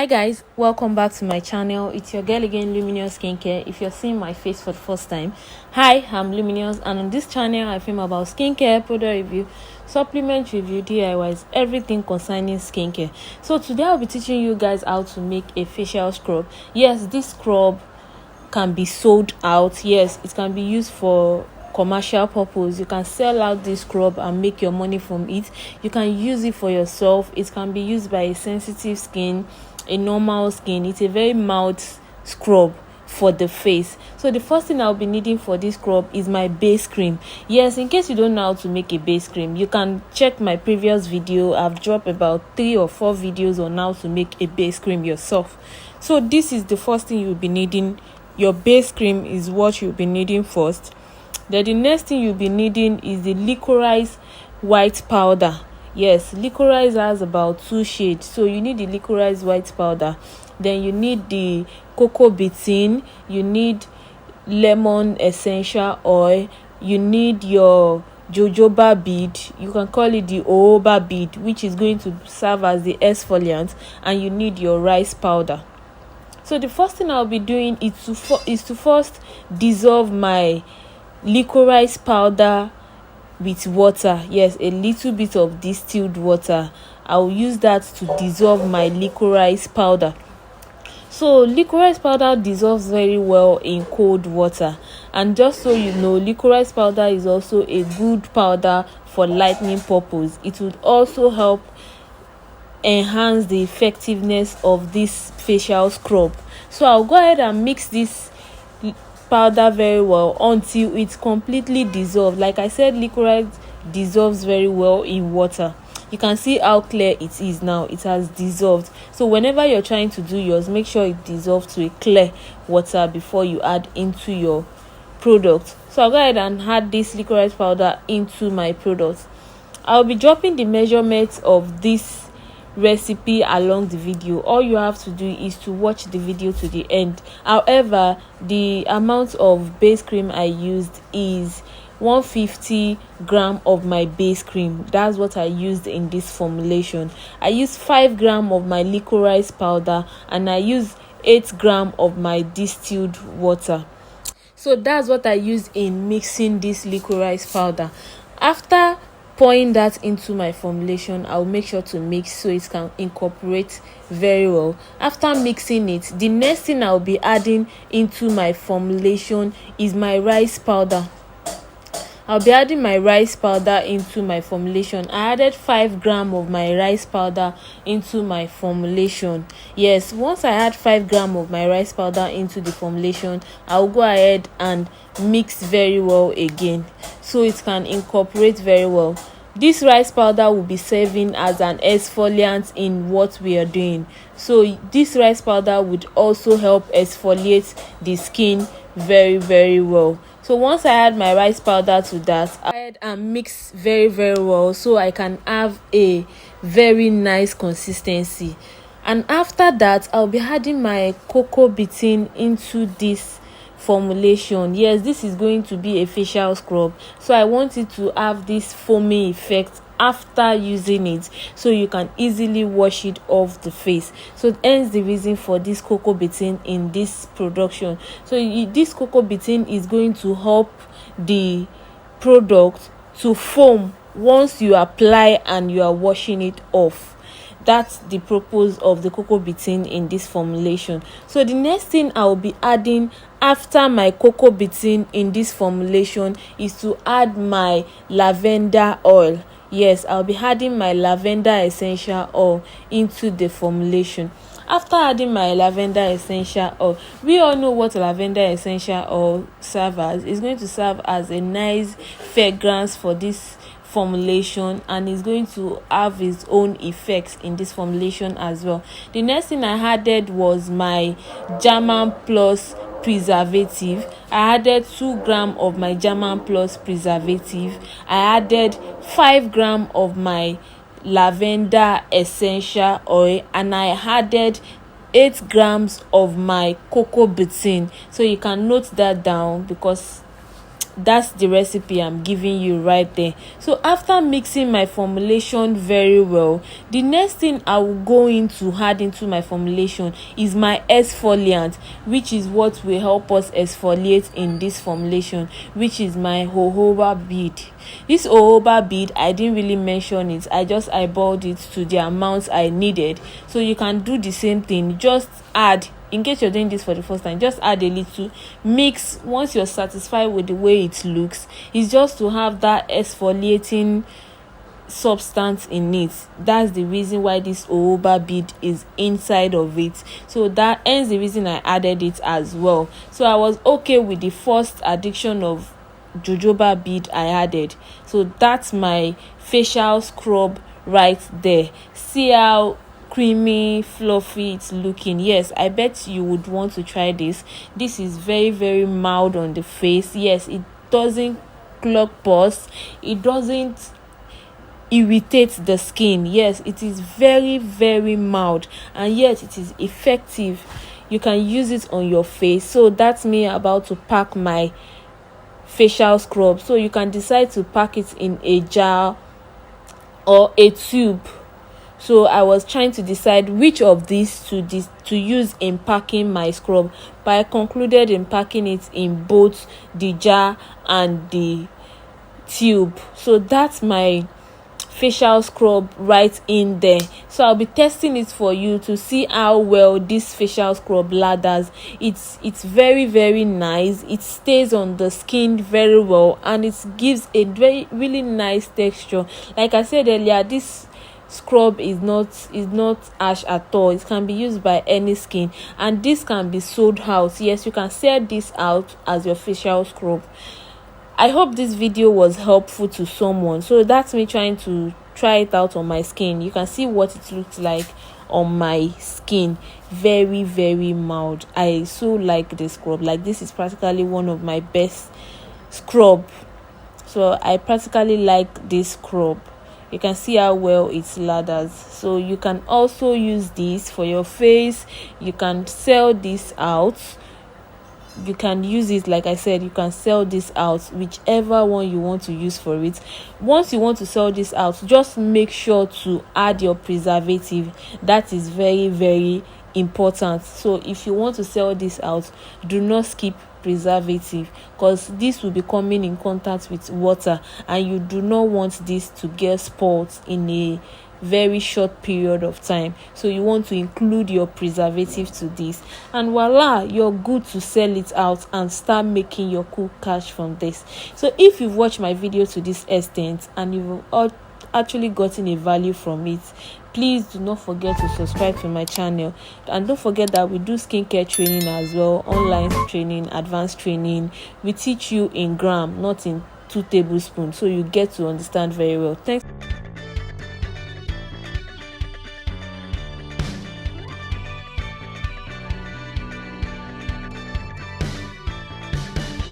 Hi guys, welcome back to my channel. It's your girl again, Luminous Skincare. If you're seeing my face for the first time, hi, I'm Luminous, and on this channel I film about skincare, product review, supplement review, DIYs, everything concerning skincare. So today I'll be teaching you guys how to make a facial scrub. Yes, this scrub can be sold out. Yes, it can be used for commercial purpose. You can sell out this scrub and make your money from it. You can use it for yourself. It can be used by a sensitive skin, a normal skin. It's a very mild scrub for the face. So the first thing I'll be needing for this scrub is my base cream. Yes, in case you don't know how to make a base cream, you can check my previous video. I've dropped about 3 or 4 videos on how to make a base cream yourself. So this is the first thing you'll be needing. Your base cream is what you'll be needing first. Then the next thing you'll be needing is the liquorized white powder. Yes, liquorized has about 2 shades, so you need the liquorized white powder. Then you need the cocoa bean, you need lemon essential oil, you need your jojoba bead, you can call it the ooba bead, which is going to serve as the exfoliant, and you need your rice powder. So the first thing I'll be doing is to first dissolve my liquorized powder with water. Yes, a little bit of distilled water. I'll use that to dissolve my liquorized powder. So liquorized powder dissolves very well in cold water, and just so you know, liquorized powder is also a good powder for lightening purpose. It would also help enhance the effectiveness of this facial scrub. So I'll go ahead and mix this powder very well until it's completely dissolved. Like I said, liquorized dissolves very well in water. You can see how clear it is now. It has dissolved. So whenever you're trying to do yours, make sure it dissolves to a clear water before you add into your product. So I'll go ahead and add this liquorized powder into my product. I'll be dropping the measurements of this recipe along the video. All you have to do is to watch the video to the end. However, the amount of base cream I used is 150 gram of my base cream. That's what I used in this formulation. I used 5 gram of my liquorized powder, and I used 8 gram of my distilled water. So that's what I used in mixing this liquorized powder. After pouring that into my formulation, I'll make sure to mix so it can incorporate very well. After mixing it, the next thing I'll be adding into my formulation is my rice powder. I'll be adding my rice powder into my formulation. I added 5 gram of my rice powder into my formulation. Yes, once I add 5 gram of my rice powder into the formulation, I'll go ahead and mix very well again so it can incorporate very well. This rice powder will be serving as an exfoliant in what we are doing. So this rice powder would also help exfoliate the skin very well. So once I add my rice powder to that, I add and mix very well so I can have a very nice consistency. And after that, I'll be adding my cocoa bean into this formulation. Yes, this is going to be a facial scrub, so I want it to have this foamy effect after using it, so you can easily wash it off the face. So hence the reason for this cocoa bean in this production. So this cocoa bean is going to help the product to foam once you apply and you are washing it off. That's the purpose of the cocoa bean in this formulation. So the next thing I'll be adding after my cocoa bean in this formulation is to add my lavender oil. Yes, I'll be adding my lavender essential oil into the formulation. After adding my lavender essential oil, we all know what lavender essential oil serves as. It's going to serve as a nice fragrance for this formulation, and is going to have its own effects in this formulation as well. The next thing I added was my German Plus preservative. I added 2 gram of my German Plus preservative. I added 5 gram of my lavender essential oil, and I added 8 grams of my cocoa bean. So you can note that down because that's the recipe I'm giving you right there. So after mixing my formulation very well, the next thing I will go into add into my formulation is my exfoliant, which is what will help us exfoliate in this formulation, which is my jojoba bead. This jojoba bead, I didn't really mention it, I just eyeballed it to the amount I needed. So you can do the same thing, just add. In case you're doing this for the first time, just add a little, mix. Once you're satisfied with the way it looks, it's just to have that exfoliating substance in it. That's the reason why this jojoba bead is inside of it. So that ends the reason I added it as well. So I was okay with the first addition of jojoba bead I added. So that's my facial scrub right there. See how creamy, fluffy it's looking. Yes, I bet you would want to try this. This is very, very mild on the face. Yes, it doesn't clog pores, it doesn't irritate the skin. Yes, it is very, very mild, and yet it is effective. You can use it on your face. So that's me about to pack my facial scrub. So you can decide to pack it in a jar or a tube. So I was trying to decide which of these to use in packing my scrub, but I concluded in packing it in both the jar and the tube. So that's my facial scrub right in there. So I'll be testing it for you to see how well this facial scrub lathers. It's very, very nice. It stays on the skin very well, and it gives a very really nice texture. Like I said earlier, this scrub is not harsh at all. It can be used by any skin, and this can be sold out. Yes, you can sell this out as your facial scrub. I hope this video was helpful to someone. So that's me trying to try it out on my skin. You can see what it looks like on my skin. Very, very mild. I so like this scrub. Like, this is practically one of my best scrub. So I practically like this scrub. You can see how well it lathers. So you can also use this for your face. You can sell this out. You can use it, like I said, you can sell this out, whichever one you want to use for it. Once you want to sell this out, just make sure to add your preservative. That is very, very important. So if you want to sell this out, do not skip preservative, because this will be coming in contact with water, and you do not want this to get spoiled in a very short period of time. So you want to include your preservative to this, and voila, you're good to sell it out and start making your cool cash from this. So if you've watched my video to this extent and you've actually gotten a value from it, please do not forget to subscribe to my channel, and don't forget that we do skincare training as well, online training, advanced training. We teach you in gram, not in 2 tablespoons, so you get to understand very well. Thanks.